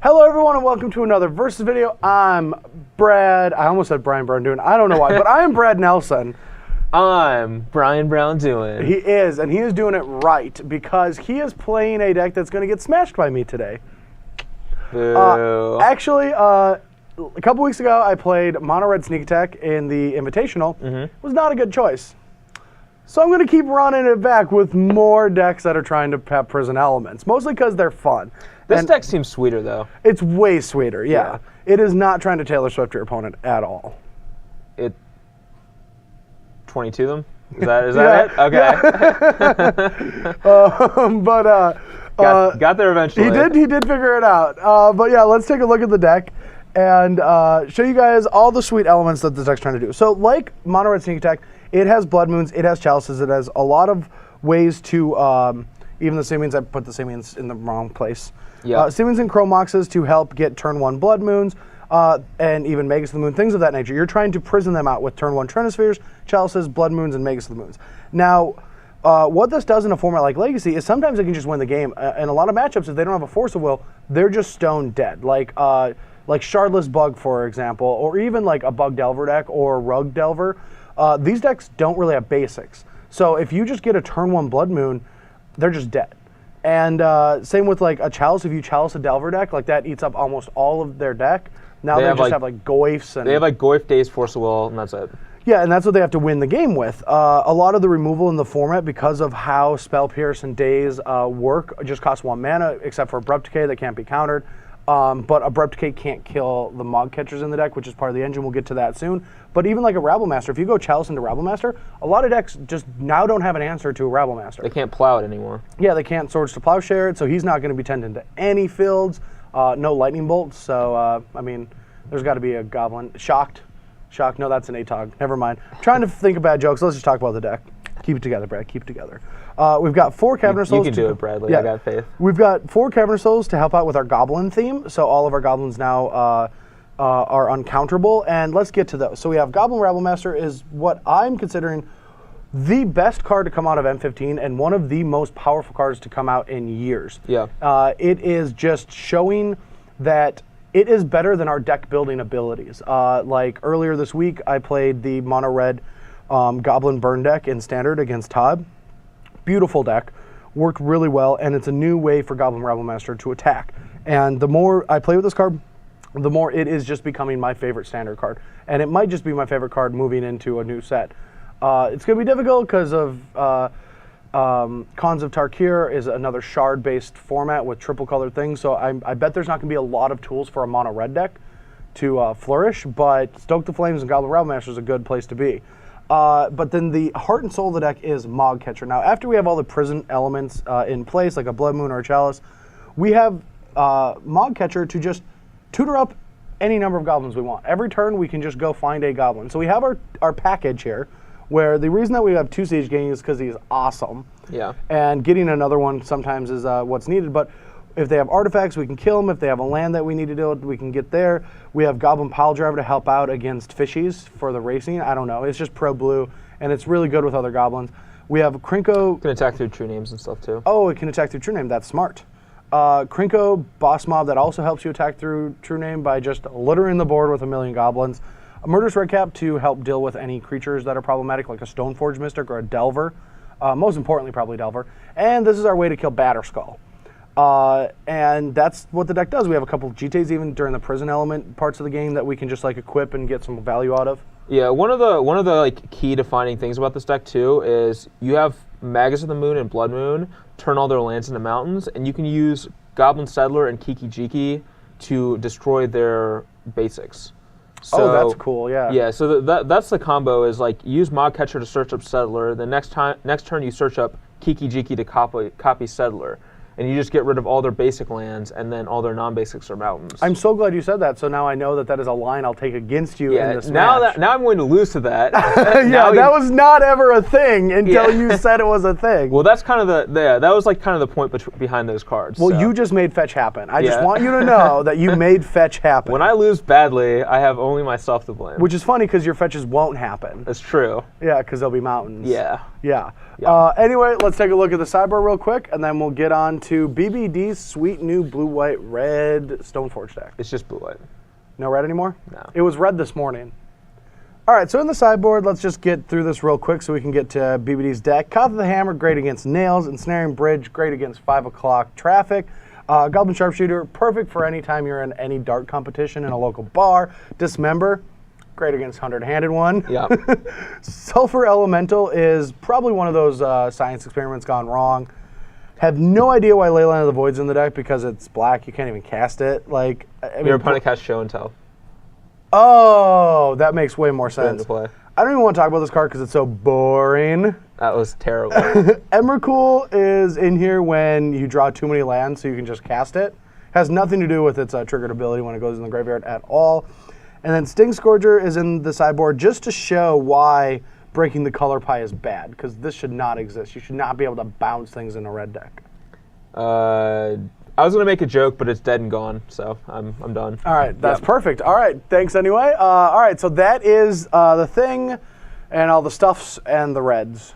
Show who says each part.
Speaker 1: Hello everyone and welcome to another Versus video. I'm Brad. I almost said Brian Brown doing. I don't know why, but I am Brad Nelson.
Speaker 2: I'm Brian Brown doing.
Speaker 1: He is, and he is doing it right because he is playing a deck that's going to get smashed by me today.
Speaker 2: Boo.
Speaker 1: Actually, a couple weeks ago I played Mono Red Sneak Attack in the Invitational. It was not a good choice. So I'm going to keep running it back with more decks that are trying to have prison elements, mostly because they're fun.
Speaker 2: This deck seems sweeter, though.
Speaker 1: It's way sweeter, yeah. It is not trying to Taylor Swift your opponent at all.
Speaker 2: 22 them? Is that it? Okay. Got there eventually.
Speaker 1: He did figure it out. But yeah, let's take a look at the deck and show you guys all the sweet elements that this deck's trying to do. So like Mono Red Sneak Attack, it has Blood Moons, it has Chalices, it has a lot of ways to, even the Simians, I put the Simians in the wrong place.
Speaker 2: Yeah.
Speaker 1: Simians and Chromoxes to help get turn 1 Blood Moons, and even Magus of the Moon, things of that nature. You're trying to prison them out with turn 1 Trinispheres, Chalices, Blood Moons, and Magus of the Moons. Now, what this does in a format like Legacy is sometimes it can just win the game. In a lot of matchups, if they don't have a Force of Will, they're just stone dead. Like Shardless Bug, for example, or even like a Bug Delver deck or Rug Delver. These decks don't really have basics. So if you just get a turn 1 Blood Moon, they're just dead. And same with like a Chalice. If you Chalice a Delver deck, like that eats up almost all of their deck. Now they just have like Goyfs. And
Speaker 2: they have like Goyf, Daze, Force of Will, and that's it.
Speaker 1: Yeah, and that's what they have to win the game with. A lot of the removal in the format, because of how Spell Pierce and Daze work, just costs 1 mana, except for Abrupt Decay that can't be countered. But Abrupt Decay can't kill the Mog Catchers in the deck, which is part of the engine. We'll get to that soon. But even like a Rabblemaster, if you go Chalice into Rabblemaster, a lot of decks just now don't have an answer to a Rabblemaster.
Speaker 2: They can't plow it anymore. Yeah,
Speaker 1: they can't Swords to Plowshare it, so he's not going to be tending to any fields. No Lightning Bolts, so, I mean, there's got to be a Goblin. Shocked, no, that's an Atog. Never mind. Trying to think of bad jokes. Let's just talk about the deck. Keep it together, Brad. Keep it together. We've got 4 Cavernous Souls.
Speaker 2: You can do it, Bradley.
Speaker 1: Yeah.
Speaker 2: I got faith.
Speaker 1: We've got 4 Cavernous Souls to help out with our Goblin theme. So all of our Goblins now are uncounterable. And let's get to those. So we have Goblin Rabblemaster is what I'm considering the best card to come out of M15 and one of the most powerful cards to come out in years.
Speaker 2: Yeah.
Speaker 1: It is just showing that it is better than our deck building abilities. Like earlier this week, I played the Mono Red Goblin Burn deck in Standard against Todd. Beautiful deck, worked really well, and it's a new way for Goblin Rabblemaster to attack. And the more I play with this card, the more it is just becoming my favorite Standard card. And it might just be my favorite card moving into a new set. It's going to be difficult because of Khans of Tarkir is another shard-based format with triple-colored things, so I bet there's not going to be a lot of tools for a mono-red deck to flourish, but Stoke the Flames and Goblin Rabblemaster is a good place to be. But then the heart and soul of the deck is Mog Catcher. Now, after we have all the prison elements in place, like a Blood Moon or a Chalice, we have Mog Catcher to just tutor up any number of goblins we want. Every turn, we can just go find a goblin. So we have our package here, where the reason that we have 2 Siege Gangs is because he's awesome.
Speaker 2: Yeah.
Speaker 1: And getting another one sometimes is what's needed. But if they have artifacts, we can kill them. If they have a land that we need to do, we can get there. We have Goblin Pile Driver to help out against fishies for the racing. I don't know. It's just pro blue, and it's really good with other goblins. We have Krinko.
Speaker 2: Can attack through True Names and stuff too.
Speaker 1: Oh, it can attack through True Name. That's smart. Krinko Boss Mob that also helps you attack through True Name by just littering the board with 1,000,000 goblins. A Murderous Redcap to help deal with any creatures that are problematic, like a Stoneforge Mystic or a Delver. Most importantly, probably Delver. And this is our way to kill Batterskull. And that's what the deck does. We have a couple of GTAs even during the prison element parts of the game that we can just like equip and get some value out of.
Speaker 2: Yeah, one of the like key defining things about this deck too is you have Magus of the Moon and Blood Moon turn all their lands into mountains, and you can use Goblin Settler and Kiki Jiki to destroy their basics. So,
Speaker 1: that's cool, yeah.
Speaker 2: Yeah, so that's the combo is like use Mog Catcher to search up Settler, the next turn you search up Kiki Jiki to copy Settler. And you just get rid of all their basic lands, and then all their non-basics are mountains.
Speaker 1: I'm so glad you said that, so now I know that is a line I'll take against you in this match.
Speaker 2: Now I'm going to lose to that.
Speaker 1: Yeah, that was not ever a thing until you said it was a thing.
Speaker 2: Well, that's kind of that was like kind of the point behind those cards.
Speaker 1: Well, you just made fetch happen. I just want you to know that you made fetch happen.
Speaker 2: When I lose badly, I have only myself to blame.
Speaker 1: Which is funny because your fetches won't happen.
Speaker 2: That's true.
Speaker 1: Yeah, because they'll be mountains.
Speaker 2: Yeah.
Speaker 1: Yeah. Anyway, let's take a look at the sidebar real quick, and then we'll get on into BBD's sweet new blue-white red Stoneforge deck.
Speaker 2: It's just blue-white.
Speaker 1: No red anymore?
Speaker 2: No.
Speaker 1: It was red this morning. All right, so in the sideboard, let's just get through this real quick so we can get to BBD's deck. Cough of the Hammer, great against Nails. Ensnaring Bridge, great against 5 o'clock traffic. Goblin Sharpshooter, perfect for any time you're in any dart competition in a local bar. Dismember, great against 100-handed one.
Speaker 2: Yep.
Speaker 1: Sulfur Elemental is probably one of those science experiments gone wrong. Have no idea why Leyline of the Void's in the deck because it's black. You can't even cast it. Like, I mean,
Speaker 2: Your opponent casts Show and Tell.
Speaker 1: Oh, that makes way more sense.
Speaker 2: Into play.
Speaker 1: I don't even want to talk about this card because it's so boring.
Speaker 2: That was terrible.
Speaker 1: Emrakul is in here when you draw too many lands, so you can just cast it. Has nothing to do with its triggered ability when it goes in the graveyard at all. And then Sting Scourger is in the sideboard just to show why breaking the color pie is bad, because this should not exist. You should not be able to bounce things in a red deck.
Speaker 2: I was going to make a joke, but it's dead and gone, so I'm done.
Speaker 1: All right, that's perfect. All right, thanks anyway. All right, so that is the thing and all the stuffs and the reds.